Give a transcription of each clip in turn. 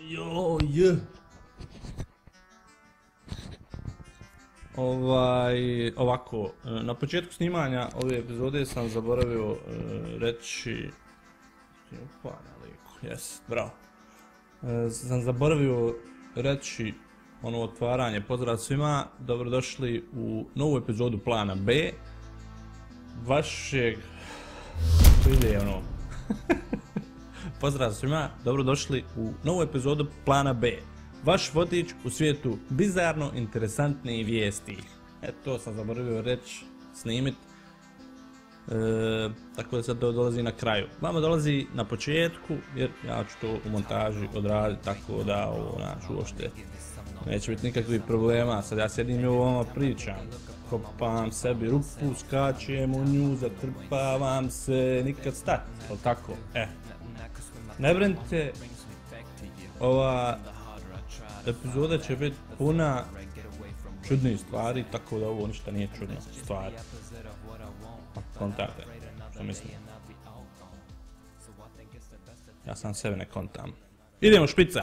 Joj. Ovako, na početku snimanja ove epizode sam zaboravio reći... bravo. Sam zaboravio reći ono otvaranje, pozdrav svima, dobrodošli u novu epizodu Plana B. Vašeg... Pozdrav svima, dobrodošli u novu epizodu Plana B. Vaš vodič u svijetu bizarno interesantnih vijesti. To sam zaboravio reći, snimit. Tako da sad to dolazi na kraju. Vama dolazi na početku, jer ja ću to u montaži odraditi, tako da ovo uopšte neće biti nikakvih problema. Sad ja sjedim i ovo vama pričam. Kopam sebi rupu, skačem u nju, zatrpavam se, nikad stati, ali tako, Ne brinite, ova epizoda će biti puna čudnih stvari, tako da ovo ništa nije čudna stvar. Kontate, što mislim. Ja sam sebe ne kontam. Idemo špica!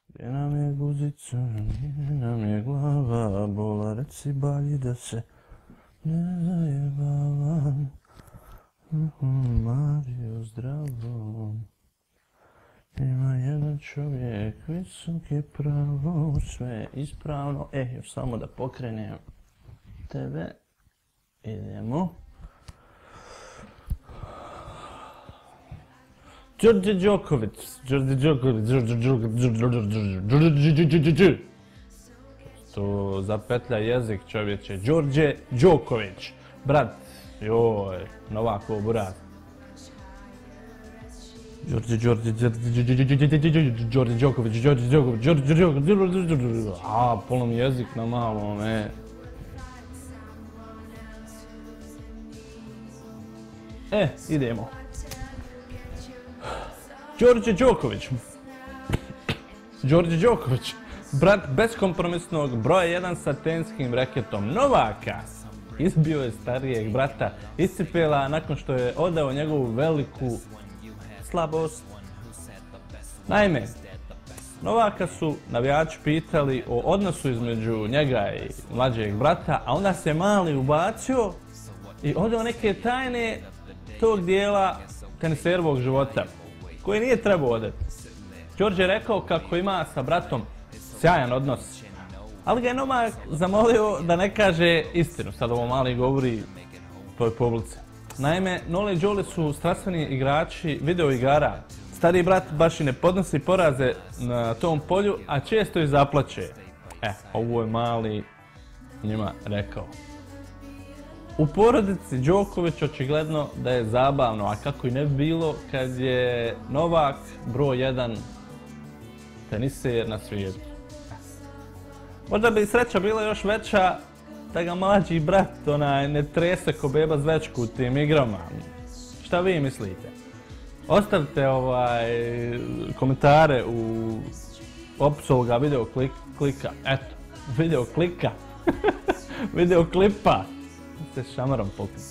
Gdje nam je guzica, gdje nam je glava bola, reci balji da se ne zajebavam. Mario zdravo. Ima jedan čovjek, visok je pravo, sve je ispravno. Još samo da pokrenem tebe. Idemo. Đorđe Đoković. To zapetlja jezik, čovječe. Đorđe Đoković. Brat, joj, Novakov brat. Đorđe Đoković. Polom jezik na malom, idemo. Đorđe Đoković, brat beskompromisnog broja 1 sa tenskim reketom Novaka, izbio je starijeg brata iz cipela nakon što je odao njegovu veliku slabost. Naime, Novaka su navijači pitali o odnosu između njega i mlađeg brata, a onda se mali ubacio i odao neke tajne tog dijela teniserovog života, koji nije trebao odati. Đorđe je rekao kako ima sa bratom sjajan odnos, ali ga je Novak zamolio da ne kaže istinu. Sad ovo mali govori toj publici. Naime, Nole i Đole su strastveni igrači videoigara. Stariji brat baš i ne podnosi poraze na tom polju, a često i zaplače. Ovo je mali njima rekao. U porodici Đoković očigledno da je zabavno, a kako i ne bi bilo kad je Novak broj 1 teniser na svijetu. Možda bi sreća bila još veća da ga mlađi brat ne trese ko beba zvečku u tim igrama. Šta vi mislite? Ostavite komentare u opisu ovoga videoklipa. Se šamarom pokriti.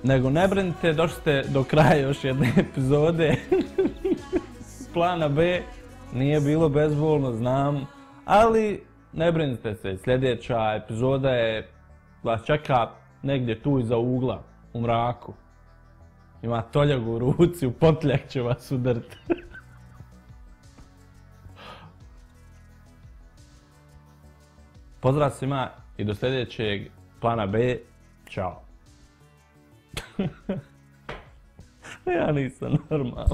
Nego ne brinite, došli ste do kraja još jedne epizode Plana B. Nije bilo bezbolno, znam, ali ne brinite se, sljedeća epizoda vas čeka negdje tu iza ugla, u mraku. Ima toljagu u ruci, u potljak će vas udariti. Pozdrav svima i do sljedećeg Plana B. Ćao. Ja nisam normalan.